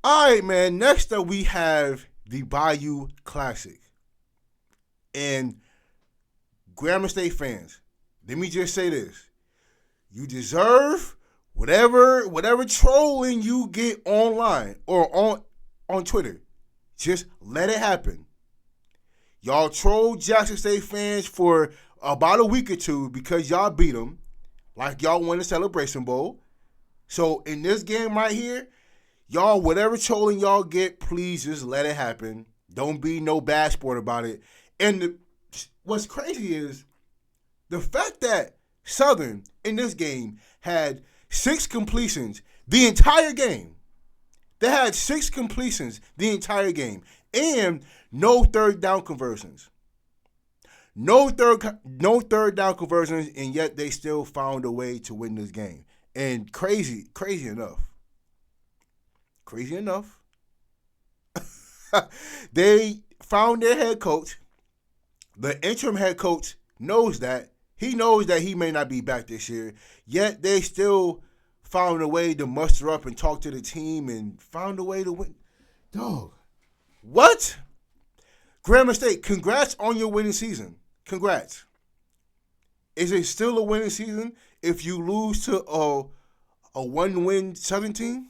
All right, man. Next up, we have the Bayou Classic. And Grambling State fans, let me just say this. You deserve whatever trolling you get online or on Twitter. Just let it happen. Y'all trolled Jackson State fans for about a week or two because y'all beat them like y'all won the Celebration Bowl. So in this game right here, y'all, whatever trolling y'all get, please just let it happen. Don't be no bad sport about it. And what's crazy is the fact that Southern in this game had 6 completions the entire game. They had 6 completions the entire game and no third down conversions. No third down conversions, and yet they still found a way to win this game. And crazy enough, they found their head coach. The interim head coach knows that. He knows that he may not be back this year, yet they still found a way to muster up and talk to the team and found a way to win. Dog, what? Grambling State, congrats on your winning season. Congrats. Is it still a winning season if you lose to a one-win Southern team?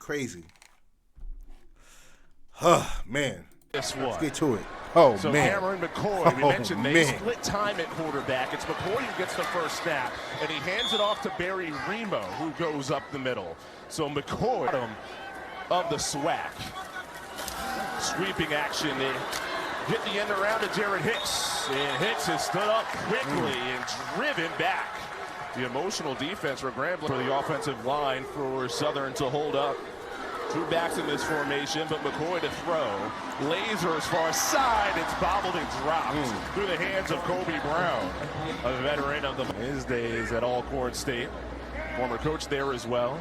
Crazy. Man. Guess what? Let's get to it. Oh, so man. Cameron McCoy, we mentioned they split time at quarterback. It's McCoy who gets the first snap, and he hands it off to Barry Remo, who goes up the middle. So McCoy of the SWAC. Sweeping action. They get the end around to Jared Hicks. And Hicks has stood up quickly and driven back. The emotional defense for Grambling for the offensive line for Southern to hold up. 2 backs in this formation, but McCoy to throw. Laser as far side, it's bobbled and dropped through the hands of Kobe Brown, a veteran of his days at Alcorn State. Former coach there as well.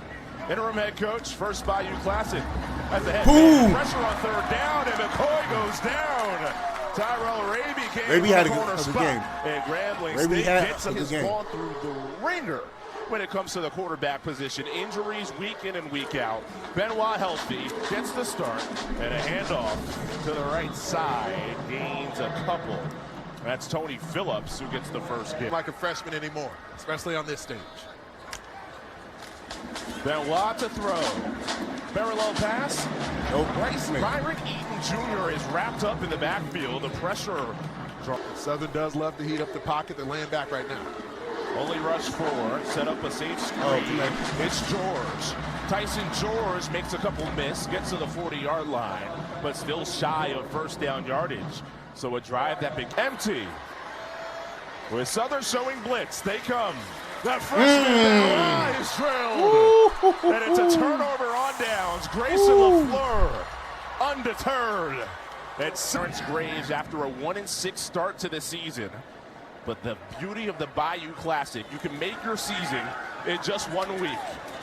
Interim head coach, first Bayou Classic. As the head man, pressure on third down, and McCoy goes down. Tyrell Raby came from the corner spot. And Grambling State has gone through the ringer when it comes to the quarterback position. Injuries week in and week out. Benoit healthy, gets the start, and a handoff to the right side. Gains a couple. That's Tony Phillips who gets the first hit. Like a freshman anymore, especially on this stage. Benoit to throw. Parallel pass. Nope. Byron Eaton Jr. is wrapped up in the backfield. The pressure. Southern does love to heat up the pocket. They're laying back right now. Only rush 4, set up a safe screen. It's George. Tyson George makes a couple miss, gets to the 40-yard line, but still shy of first down yardage. So a drive that big empty. With Southern showing blitz, they come. That freshman is trailed. And it's a turnover on downs. Grayson LaFleur undeterred. It's Terrence Graves after a 1-6 start to the season. But the beauty of the Bayou Classic, you can make your season in just 1 week.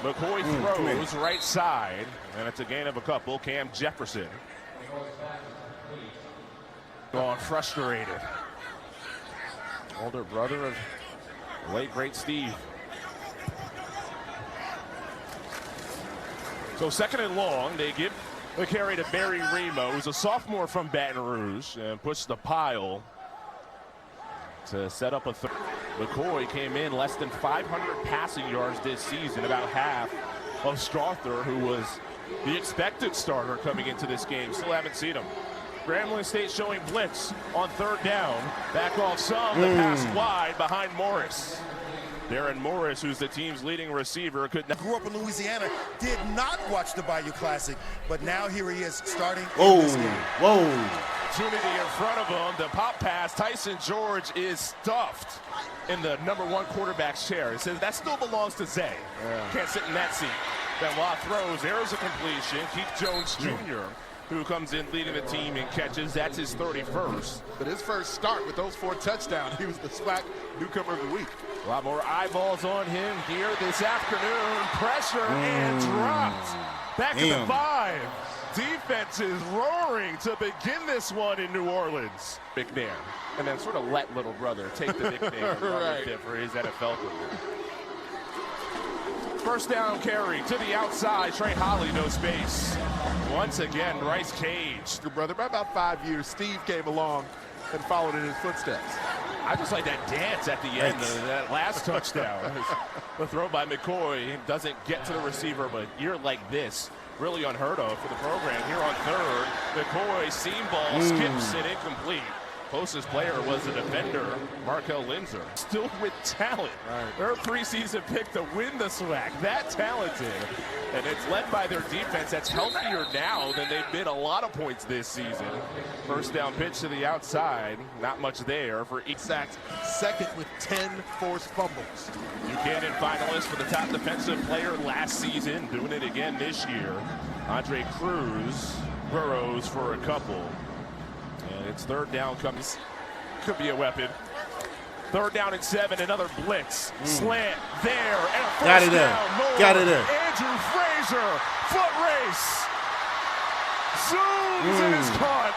McCoy throws right side, and it's a gain of a couple. Cam Jefferson gone frustrated. Older brother of late great Steve. So 2nd and long, they give the carry to Barry Remo, who's a sophomore from Baton Rouge, and push the pile to set up a third. McCoy came in less than 500 passing yards this season, about half of Strother, who was the expected starter coming into this game. Still haven't seen him. Grambling State showing blitz on 3rd down. Back off some, the pass wide behind Morris. Darren Morris, who's the team's leading receiver, could not. Grew up in Louisiana, did not watch the Bayou Classic, but now here he is starting in this game. Opportunity in front of him, the pop pass. Tyson George is stuffed in the #1 quarterback's chair. It says that still belongs to Zay. Can't sit in that seat. Benoit throws, there's a completion. Keith Jones Jr., who comes in leading the team in catches. That's his 31st. But his first start with those 4 touchdowns, he was the SWAC newcomer of the week. A lot more eyeballs on him here this afternoon. Pressure and dropped. Back to the 5. Defense is roaring to begin this one in New Orleans. McNair. And then sort of let little brother take the nickname. Right. For his NFL career. First down carry to the outside. Trey Holly, no space. Once again, Bryce Cage. Your brother, by about 5 years, Steve came along and followed in his footsteps. I just like that dance at the end of that last touchdown. The throw by McCoy doesn't get to the receiver, but you're like this. Really unheard of for the program. Here on third, McCoy, seam ball, skips it incomplete. Closest player was the defender, Markel Linzer. Still with talent. Right. Their preseason pick to win the SWAC. That talented. And it's led by their defense that's healthier now than they've been a lot of points this season. First down pitch to the outside. Not much there for each sack. Second with 10 forced fumbles. Buchanan finalist for the top defensive player last season. Doing it again this year. Andre Cruz burrows for a couple. And it's third down comes. Could be a weapon. Third down and 7, another blitz. Slant there, and a first down. More. Got it there. Andrew Frazier, foot race. Zooms and is caught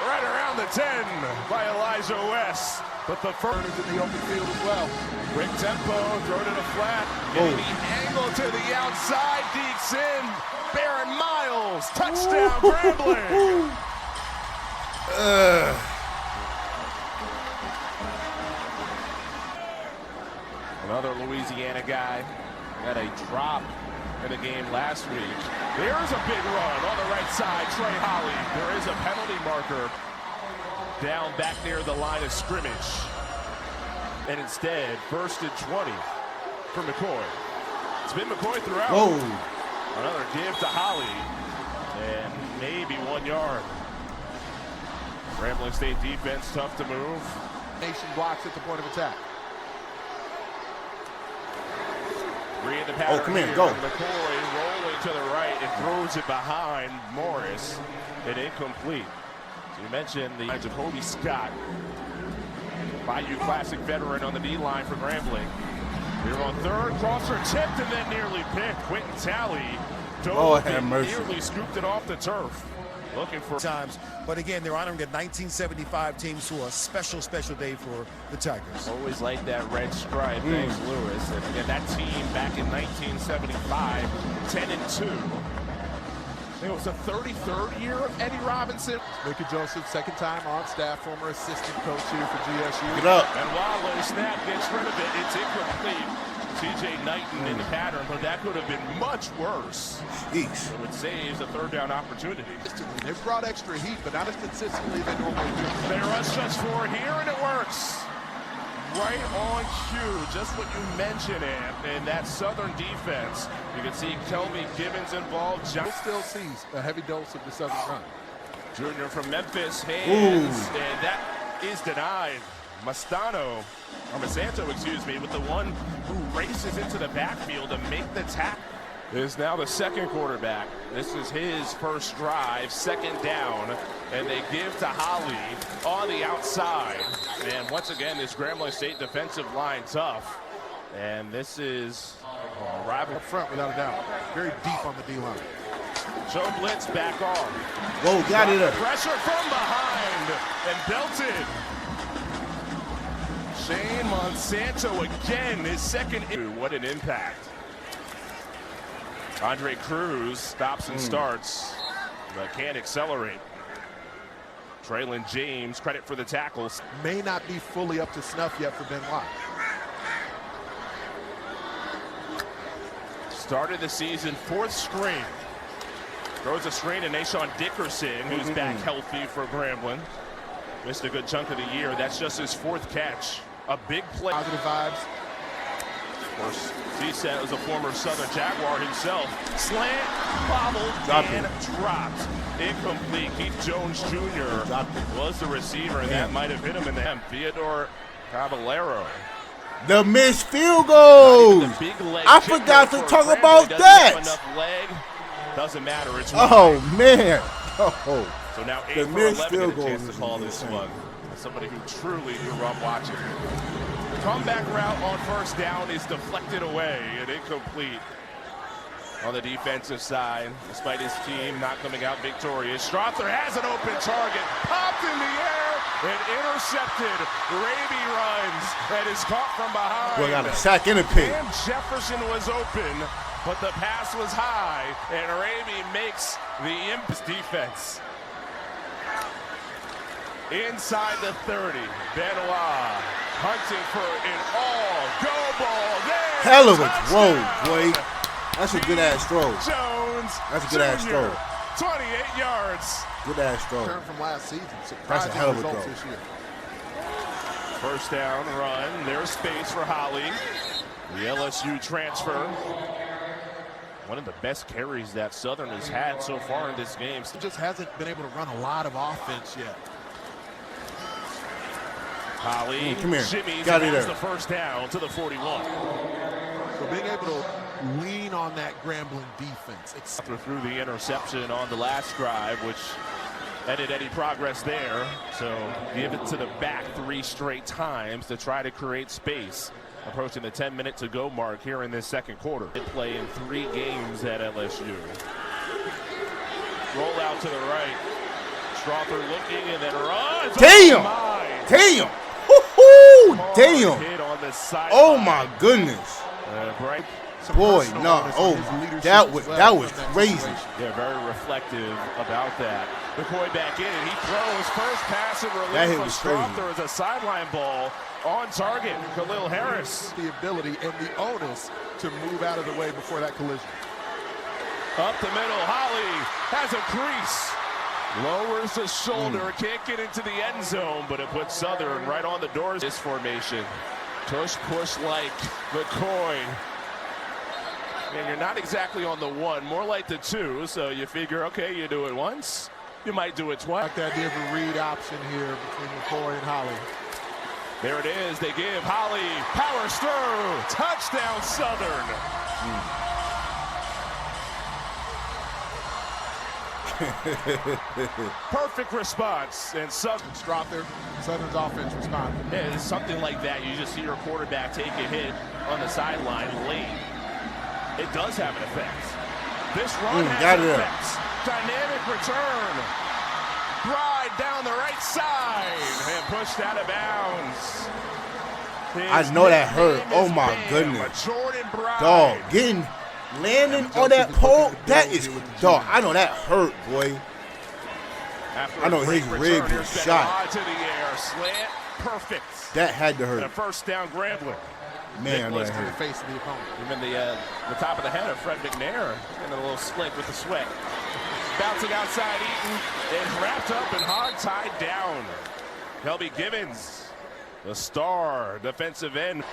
right around the 10 by Elijah West. But the first is in the open field as well. Quick tempo, throw to the flat. Getting the angle to the outside, deeks in. Baron Miles, touchdown, Grambling. Another Louisiana guy got a drop in the game last week. There's a big run on the right side, Trey Holly. There is a penalty marker down back near the line of scrimmage. And instead, first and 20 for McCoy. It's been McCoy throughout. Another give to Holly. And maybe 1 yard. Grambling State defense tough to move. Nation blocks at the point of attack. Read the pattern. Come in, go. McCoy rolling to the right and throws it behind Morris. And incomplete. So you mentioned the Jacoby Scott, Bayou Classic veteran on the D-line for Grambling. Here on third, crosser tipped and then nearly picked. Quentin Talley dove and nearly scooped it off the turf. Looking for times, but again, they're honoring the 1975 team, so a special day for the Tigers. Always like that red stripe. Thanks, Lewis. And again, that team back in 1975, 10-2. It was the 33rd year of Eddie Robinson. Mickey Joseph, second time on staff, former assistant coach here for GSU. Get up. And Wallow snap gets rid of it. It's incomplete. TJ Knighton in the pattern, but that could have been much worse. Jeez. So it saves a third down opportunity. They've brought extra heat, but not as consistently as they normally do. They rush just for here, and it works. Right on cue, just what you mentioned, and that Southern defense. You can see Kelby Gibbons involved. John still sees a heavy dose of the Southern run. Junior from Memphis, hands, and that is denied. Masanto, excuse me, with the one who races into the backfield to make the tackle. Is now the second quarterback. This is his first drive, second down, and they give to Holly on the outside. And once again, this Grambling State defensive line tough. And this is a rival up front without a doubt. Very deep on the D-line. Joe blitz back off. Got it up. Pressure from behind and belted. Shane Monsanto again, his second. What an impact. Andre Cruz stops and starts, but can't accelerate. Traylon James, credit for the tackles. May not be fully up to snuff yet for Benoit. Started the season, fourth screen. Throws a screen to Nashawn Dickerson, who's back healthy for Grambling. Missed a good chunk of the year. That's just his fourth catch. A big play. Positive vibes. Of course, Cset was a former Southern Jaguar himself. Slant, bobbled, and dropped. Incomplete. Keith Jones Jr. was the receiver, and that might have hit him in the hand. Theodore Caballero. The missed field goal. I forgot to talk about that. Enough leg. Doesn't matter. It's man. So now 8 for 11 get a chance to call this one. Somebody who truly grew up watching. Comeback route on first down is deflected away and incomplete on the defensive side, despite his team not coming out victorious. Strother has an open target, popped in the air and intercepted. Raby runs and is caught from behind. Got a sack in the pit. And Jefferson was open. but the pass was high, and Ramey makes the imps defense. Inside the 30, Benoit hunting for an all-go ball. There, hell of a touchdown! throw, boy. That's a good-ass throw. Jones, That's a good-ass throw. 28 yards. Good-ass throw. Turn from last season. That's a hell of a results throw. this year. First down run. There's space for Holly. The LSU transfer. One of the best carries that Southern has had so far in this game. He just hasn't been able to run a lot of offense yet. Holly, come here. shimmies, Got it has there. the first down to the 41. So being able to lean on that Grambling defense. Through the interception on the last drive, which ended any progress there. So give it to the back 3 straight times to try to create space. Approaching the 10-minute to go mark here in this second quarter. They play in 3 games at LSU. Roll out to the right. Strother looking and then runs. Damn! Oh, Damn! Woo-hoo! Damn! hit on the side. Oh my goodness! Right. Boy, no! Oh, that was crazy. Yeah, very reflective about that. McCoy back in, and he throws first pass and That relief hit from was crazy. Strother as a sideline ball on target. Khalil Harris. The ability and the onus to move out of the way before that collision. Up the middle, Holly has a crease. Lowers the shoulder, can't get into the end zone, but it puts Southern right on the doors. This formation. Push like McCoy. And you're not exactly on the 1, more like the 2, so you figure, okay, you do it once, you might do it twice. Like that different read option here between McCoy and Holly. There it is, they give Holly, powers through, touchdown Southern. Perfect response, and Strother, Southern's offense responded. Yeah, it's something like that. You just see your quarterback take a hit on the sideline late. It does have an effect. This run has an effect. Dynamic return. Bride down the right side and pushed out of bounds. I know that hurt. Oh my goodness. Jordan Bride. Dog, landing on that pole, that is, dog, I know that hurt, boy. I know his rib was shot. To the air, slant, perfect. That had to And a hurt. first down Grambling. Man, Close that to the hurt. face of the opponent. Even the top of the head of Fred McNair in a little slick with the sweat. Bouncing outside Eaton and wrapped up and hog-tied down. Kelby Givens, the star defensive end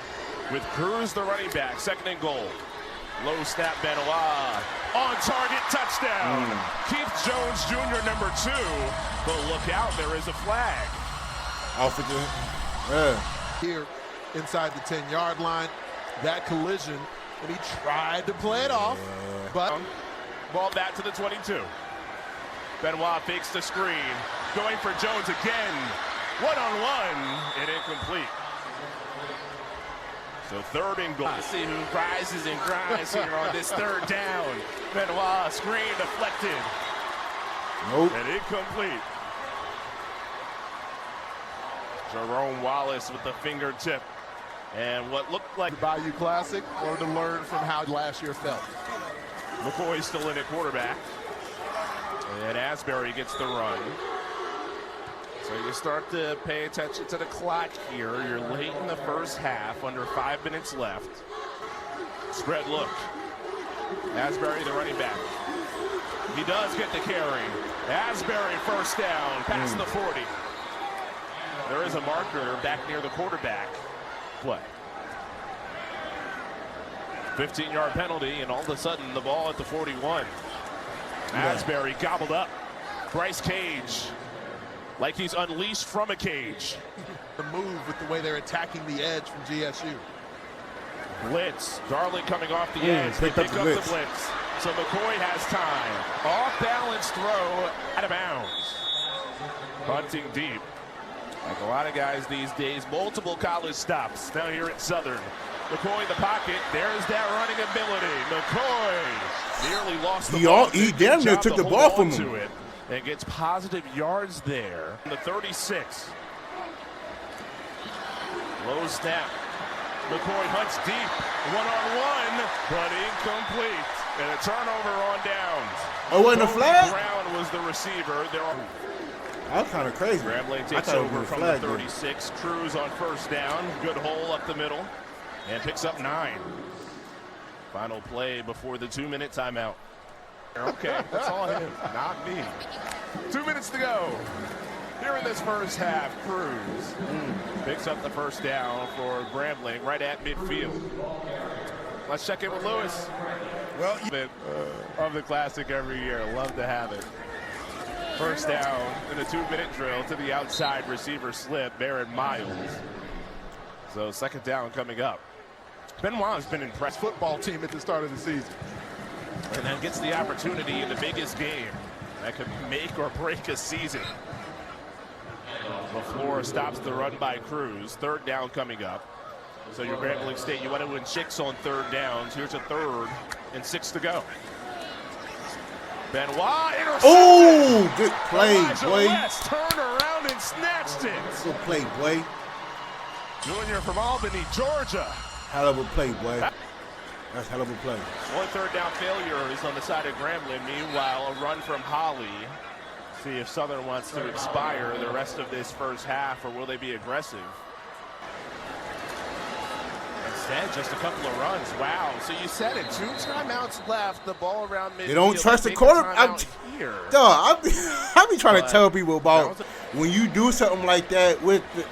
with Cruz the running back. 2nd and goal. Low snap Benoit. On target touchdown. Keith Jones Jr. number 2. But look out, there is a flag. Here inside the 10-yard line, that collision, and he tried to play it off, but ball back to the 22. Benoit fakes the screen, going for Jones again. One-on-one and incomplete. So 3rd and goal. Let's see who rises and grinds here on this 3rd down. Benoit screen deflected. Nope. And incomplete. Jerome Wallace with the fingertip. And what looked like the Bayou Classic, or to learn from how last year felt. McCoy still in at quarterback. And Asbury gets the run. So you start to pay attention to the clock here. You're late in the first half, under 5 minutes left. Spread look. Asbury, the running back. He does get the carry. Asbury first down, past the 40. There is a marker back near the quarterback. Play. 15-yard penalty, and all of a sudden the ball at the 41. Asbury gobbled up. Bryce Cage, like he's unleashed from a cage. The move with the way they're attacking the edge from GSU. Blitz. Darling coming off the edge. They pick up the blitz. So McCoy has time. Off-balance throw out of bounds. Hunting deep. Like a lot of guys these days, multiple college stops. Now here at Southern. McCoy in the pocket. There's that running ability. McCoy nearly lost the ball. He damn near took the ball from him. And gets positive yards there. The 36. Low snap. McCoy hunts deep, one-on-one, but incomplete. And a turnover on downs. Oh, wasn't a flag? Brown was the receiver. That was kind of crazy. Grambling takes over from the 36. Cruz on first down. Good hole up the middle. And picks up 9. Final play before the 2-minute timeout. Okay, that's all him, not me. 2 minutes to go. Here in this first half, Cruz picks up the first down for Grambling right at midfield. Let's check in with Lewis. Well, of the Classic every year. Love to have it. First down in a 2-minute drill to the outside receiver slip, Barrett Miles. So second down coming up. Benoit's been impressed. Football team at the start of the season. And then gets the opportunity in the biggest game that could make or break a season. LaFleur stops the run by Cruz. Third down coming up. So you're Grambling State. You want to win 6 on third downs. Here's a 3rd and 6 to go. Benoit intercepted. Oh, good play, Elijah boy. West turned around and snatched it. Good play, boy. Junior from Albany, Georgia. Hell of a play, boy. That's hell of a play. One third down failure is on the side of Grambling. Meanwhile, a run from Holly. See if Southern wants to expire the rest of this first half, or will they be aggressive? Instead, just a couple of runs. Wow. So you said it. 2 timeouts left. The ball around midfield. They don't trust the quarter. I be trying to tell people about when you do something like that with the.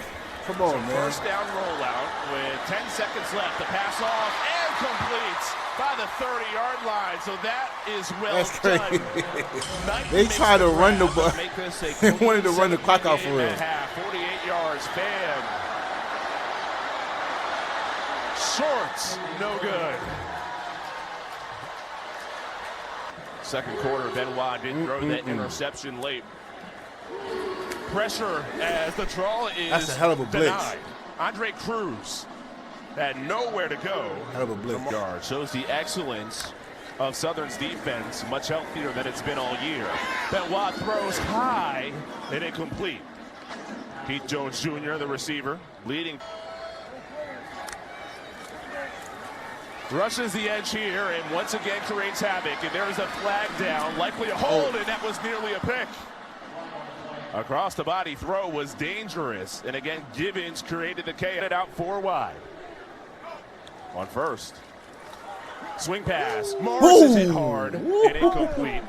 Come on, man. First down rollout with 10 seconds left. The pass off and complete by the 30-yard line. So that is well That's crazy. done. They tried to run the ball. They They wanted to run the clock out for real. 48 yards. Bam. Shorts, no good. Second quarter, Benoit didn't throw that interception late. Pressure as the draw is That's a hell of a blitz. denied. Andre Cruz had nowhere to go. Hell of a blitz. Yard shows the excellence of Southern's defense, much healthier than it's been all year. Benoit throws high and incomplete. Keith Jones Jr., the receiver, leading. Rushes the edge here and once again creates havoc. And there's a flag down, likely a hold, and that was nearly a pick. Across the body throw was dangerous. And again, Gibbons created the K and it out 4 wide. On first. Swing pass. Morris is hit hard and incomplete.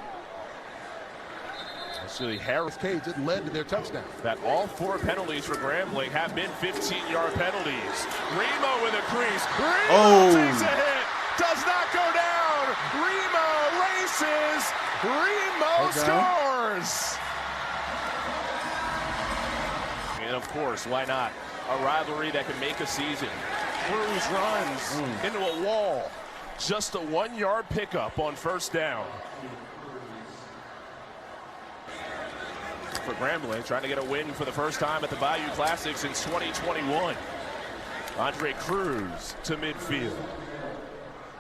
Actually, Harris Cage just led to their touchdown. that all 4 penalties for Grambling have been 15-yard penalties. Remo in the crease. Remo takes a hit. Does not go down. Remo races. Remo scores. And of course, why not? A rivalry that can make a season. Cruz runs into a wall. Just a 1-yard pickup on first down. For Grambling, trying to get a win for the first time at the Bayou Classic since 2021. Andre Cruz to midfield.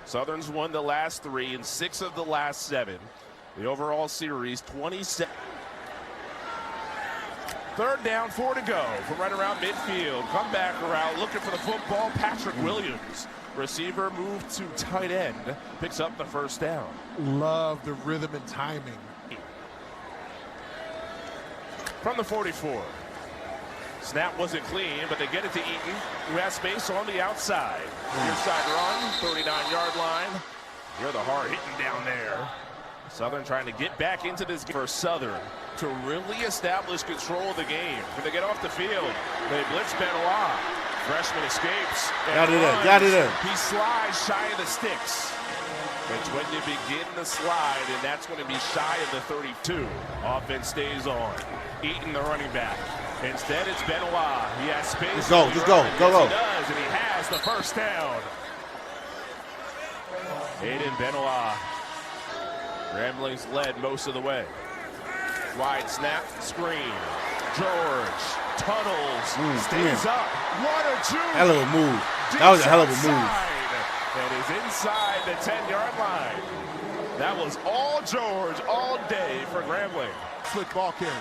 Southern's won the last 3 and 6 of the last 7. The overall series, 27. Third down, 4 to go from right around midfield. Come back around, looking for the football. Patrick Williams, receiver, moved to tight end, picks up the first down. Love the rhythm and timing. From the 44. Snap wasn't clean, but they get it to Eaton, who has space on the outside. Near side run, 39-yard line. You're the hard hitting down there. Southern trying to get back into this game for Southern to really establish control of the game. When they get off the field, they blitz Benoit. Freshman escapes. Got it in. He slides shy of the sticks. It's when you begin the slide, and that's going to be shy of the 32. Offense stays on. Eaton, the running back. Instead, it's Benoit. He has space. Just go. Yes, he does, and he has the first down. Aiden Benoit. Grambling's led most of the way. Wide snap, screen. George tunnels, stays up. 1 or 2. Hell of a move. That was a hell of a move. That is inside the 10-yard line. That was all George all day for Grambling. Slick ball carrier.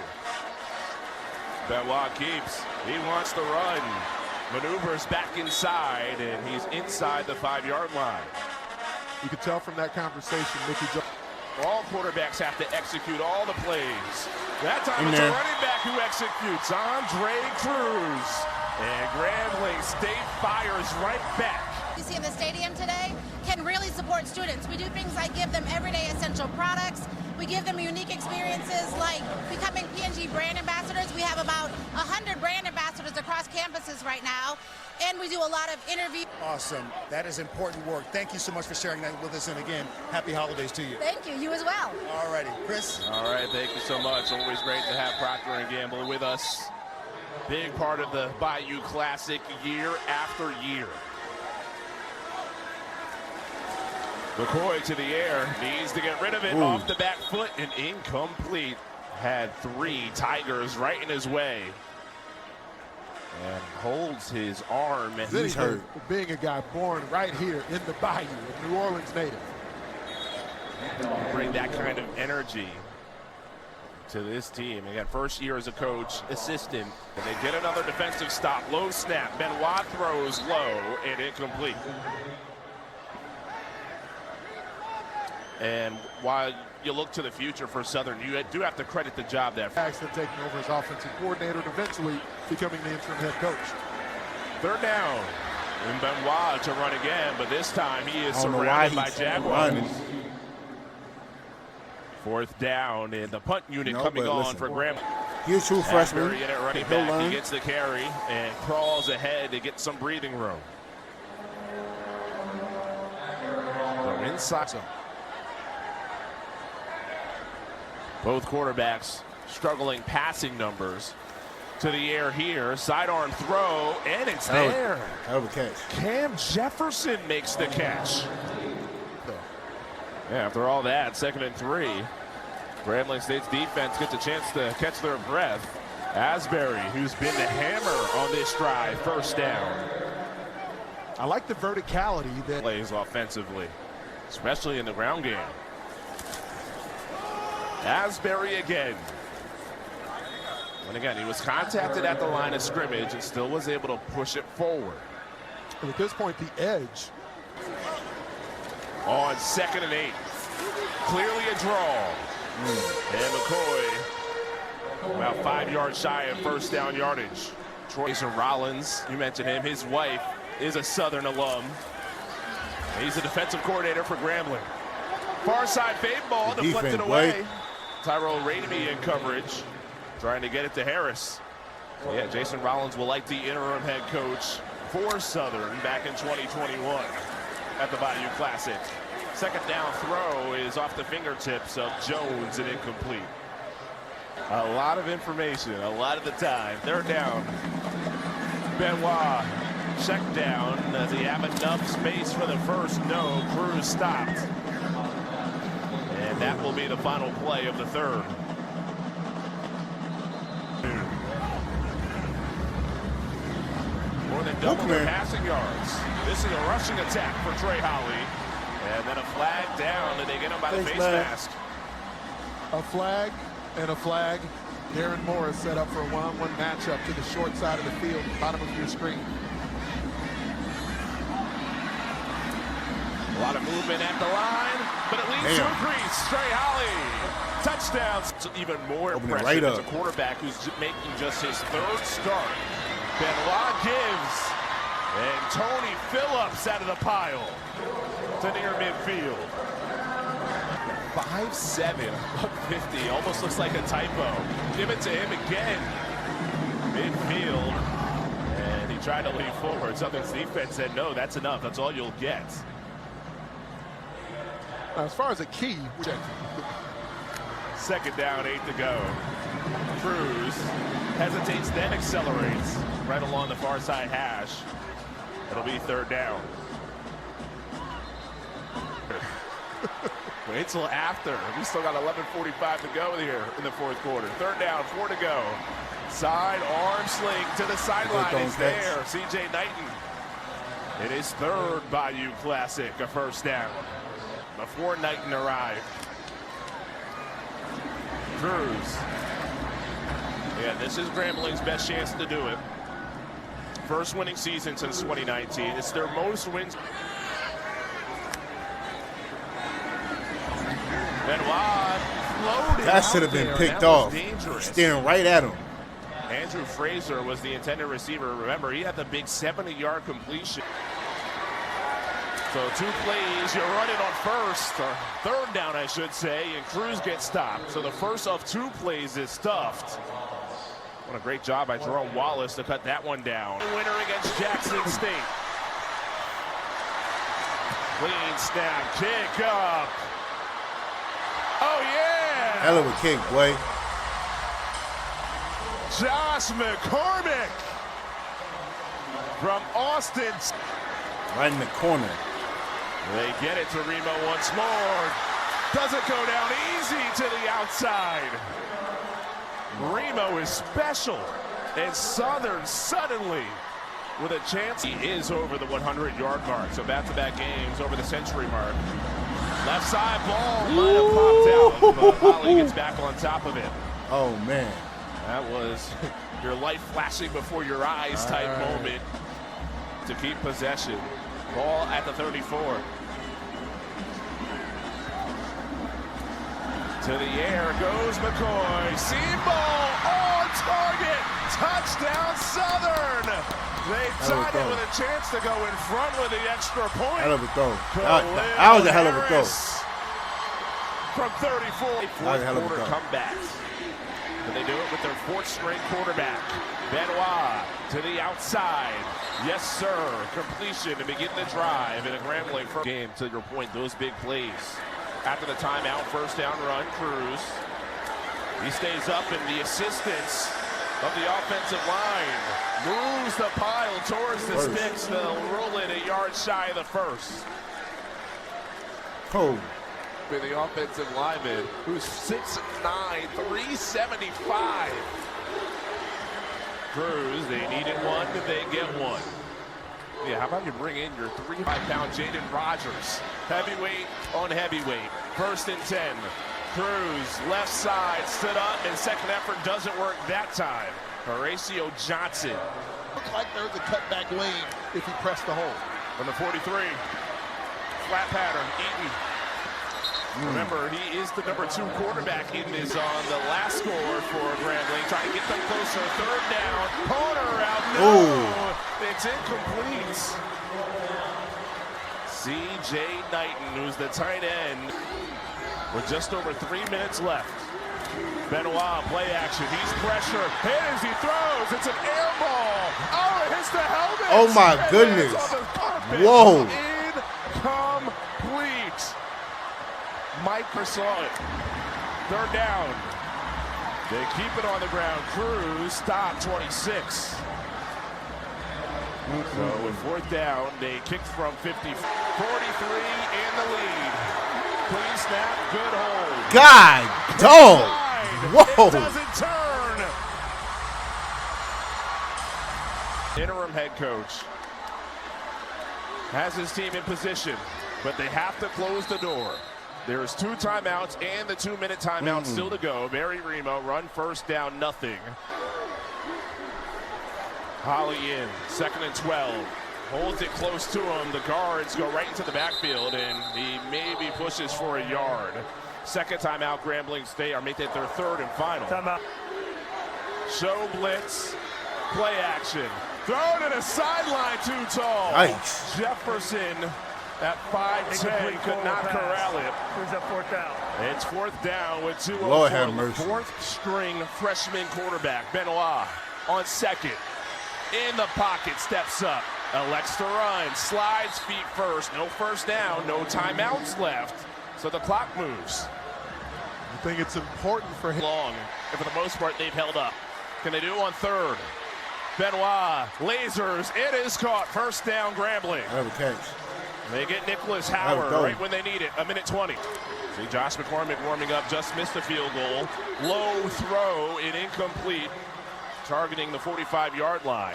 Benoit keeps. He wants to run. Maneuvers back inside, and he's inside the 5-yard line. You could tell from that conversation, Mickey Jones. All quarterbacks have to execute all the plays. That time it's a running back who executes, Andre Cruz. And Grambling State fires right back. You see in the stadium today can really support students. We do things like give them everyday essential products. We give them unique experiences like becoming P&G brand ambassadors. We have about 100 brand ambassadors across campuses right now. And we do a lot of interviews. Awesome. That is important work. Thank you so much for sharing that with us. And again, happy holidays to you. Thank you. You as well. All righty. Chris? All right. Thank you so much. Always great to have Procter & Gamble with us. Big part of the Bayou Classic year after year. McCoy to the air. Needs to get rid of it. Off the back foot and incomplete. Had 3 Tigers right in his way. And holds his arm. And he's hurt. Being a guy born right here in the Bayou, a New Orleans native. Bring that kind of energy to this team. Again, first year as a coach, assistant. And they get another defensive stop. Low snap. Benoit throws low and incomplete. And while you look to the future for Southern, you do have to credit the job that Paxton taking over as offensive coordinator and eventually becoming the interim head coach. 3rd down. And Benoit to run again, but this time he is surrounded by Jaguars. 4th down, and the punt unit coming on for Graham. He's a true freshman. In at running back. He gets the carry and crawls ahead to get some breathing room. So inside. Both quarterbacks struggling passing numbers. To the air here, sidearm throw, and it's there. That was a catch. Cam Jefferson makes the catch. Yeah, after all that, 2nd and 3. Grambling State's defense gets a chance to catch their breath. Asbury, who's been the hammer on this drive, 1st down. I like the verticality that plays offensively, especially in the ground game. Asbury again. And again, he was contacted at the line of scrimmage and still was able to push it forward. And at this point, the edge. On 2nd and 8. Clearly a draw. And McCoy about 5 yards shy of 1st down yardage. Jason Rollins, you mentioned him. His wife is a Southern alum. He's the defensive coordinator for Grambling. Far side fade ball, deflected away. Tyrell Rainey in coverage, trying to get it to Harris. Yeah, Jason Rollins will like the interim head coach for Southern back in 2021 at the Bayou Classic. 2nd down throw is off the fingertips of Jones and incomplete. A lot of information, a lot of the time. 3rd down. Benoit check down. Does he have enough space for the first? No. Cruz stopped. And that will be the final play of the 3rd. More than double their passing yards. This is a rushing attack for Trey Holly. And then a flag down, and they get him by the face mask. A flag and a flag. Darren Morris set up for a one-on-one matchup to the short side of the field, bottom of your screen. A lot of movement at the line, but it leads to a crease. Trey Holly, touchdown. It's even more impressive as a quarterback who's making just his 3rd start. Benoit gives, and Tony Phillips out of the pile to near midfield. 5'7", $150, almost looks like a typo. Give it to him again. Midfield, and he tried to lean forward. Southern's defense said, no, that's enough. That's all you'll get. As far as a key, check. 2nd down, 8 to go. Cruz hesitates, then accelerates right along the far side hash. It'll be 3rd down. Wait till after. We still got 11:45 to go here in the 4th quarter. 3rd down, 4 to go. Side arm sling to the sideline. It's there. C.J. Knighton. It is 3rd Bayou Classic, a 1st down. Before Knighton arrived. Cruz. Yeah, this is Grambling's best chance to do it. First winning season since 2019. It's their most wins. Benoit floated. That should have been picked off. Staring right at him. Andrew Fraser was the intended receiver. Remember, he had the big 70-yard completion. So 2 plays, you're running on first, or third down, I should say, and Cruz gets stopped. So the first of 2 plays is stuffed. What a great job by Jerome Wallace to cut that one down. Winner against Jackson State. Clean snap, kick up. Oh, yeah! Hell of a kick, boy. Josh McCormick from Austin. Right in the corner. They get it to Remo once more. Doesn't go down easy to the outside. Remo is special. And Southern suddenly with a chance. He is over the 100-yard mark. So back-to-back games over the century mark. Left side ball might have popped out, but Holly gets back on top of it. Oh, man. That was your light flashing before your eyes type moment to keep possession. Ball at the 34. To the air goes McCoy. Seam ball on target. Touchdown Southern. They tied it with a chance to go in front with the extra point. Hell of a throw. That was a hell of a throw. From 34. Fourth quarter comebacks. And they do it with their 4th string quarterback. Benoit to the outside. Yes, sir. Completion to begin the drive in a Grambling game. To your point, those big plays. After the timeout, first down run, Cruz. He stays up in the assistance of the offensive line. Moves the pile towards the sticks. They'll roll it a yard shy of the first. Oh. With the offensive lineman, who's 6'9", 375. Cruz, they needed one, they get one. Yeah, how about you bring in your 305-pound Jaden Rogers? Heavyweight on heavyweight. 1st and 10. Cruz, left side, stood up, and second effort doesn't work that time. Horatio Johnson. Looks like there's a cutback lane if he pressed the hole. From the 43. Flat pattern, Eaton. Remember, he is the number 2 quarterback in this on the last score for Grambling. Trying to get them closer. 3rd down. Corner out. No. It's incomplete. C.J. Knighton, who's the tight end, with just over 3 minutes left. Benoit, play action. He's pressure. Hit as he throws. It's an air ball. Oh, it hits the helmet. Oh, my goodness. Whoa. Incomplete. Mike saw it. 3rd down. They keep it on the ground. Cruz stop 26. So with 4th down, they kicked from 50. 43 in the lead. Clean snap, good hold. God, dog. Whoa. It doesn't turn. Interim head coach has his team in position, but they have to close the door. There's 2 timeouts and the 2-minute timeout still to go. Barry Remo run 1st down, nothing. Holly in, 2nd and 12. Holds it close to him. The guards go right into the backfield, and he maybe pushes for a yard. 2nd timeout, Grambling State, or make it their 3rd and final. Timeout. Show blitz, play action. Throw to the sideline, too tall. Nice. Jefferson at 5'10", could not corral it. Who's that 4th down? It's 4th down with 2:04. Lord have mercy. 4th string freshman quarterback, Benoit, on 2nd. In the pocket, steps up, elects to run, slides feet first. No 1st down, no timeouts left. So the clock moves. I think it's important for him. Long, and for the most part, they've held up. Can they do it on 3rd? Benoit, lasers, it is caught. 1st down, Grambling. Another catch. They get Nicholas Howard right when they need it, 1:20. See Josh McCormick warming up, just missed a field goal. Low throw, and incomplete, targeting the 45-yard line.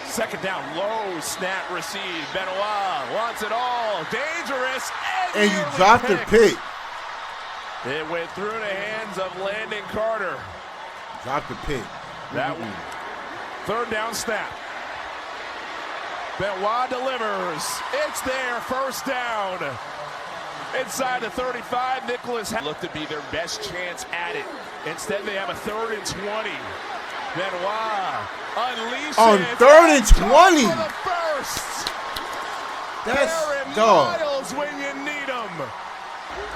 2nd down, low snap receive. Benoit wants it all, dangerous, and you dropped the pick. It went through the hands of Landon Carter. Dropped the pick. That Third down snap. Benoit delivers. It's there, first down. Inside the 35, Nicholas looked to be their best chance at it. Instead, they have a 3rd and 20. Benoit unleashes. On 3rd and 20. For the first. That's dog. Miles when you need them.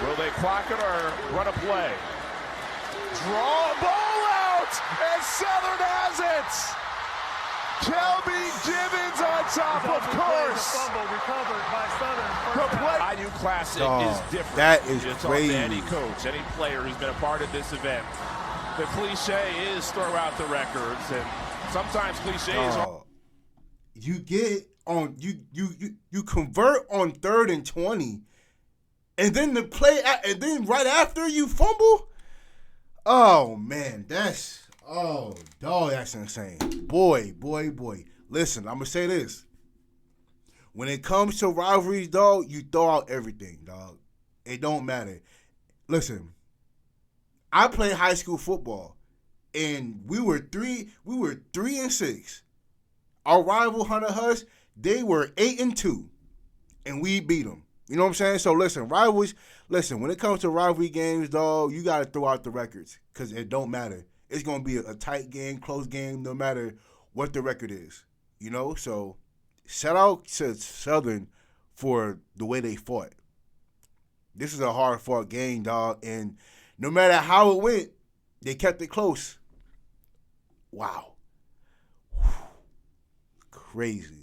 Will they clock it or run a play? Draw a ball out, and Southern has it. Kelby Gibbons on top, of course. Fumble recovered by Southern. The play. Bayou Classic is different. That is it's crazy. It's on any coach, any player who's been a part of this event. The cliche is throw out the records, and sometimes cliches are. You get on you convert on 3rd and 20, and then the play and then right after you fumble. Oh man, that's insane. Boy. Listen, I'm gonna say this. When it comes to rivalries, dog, you throw out everything, dog. It don't matter. Listen, I played high school football, and we were 3-6. Our rival Hunter Huss, they were 8-2, and we beat them. You know what I'm saying? So listen, rivalries. Listen, when it comes to rivalry games, dog, you gotta throw out the records because it don't matter. It's gonna be a tight game, close game, no matter what the record is. You know, so shout out to Southern for the way they fought. This is a hard-fought game, dog, and no matter how it went, they kept it close. Wow. Crazy.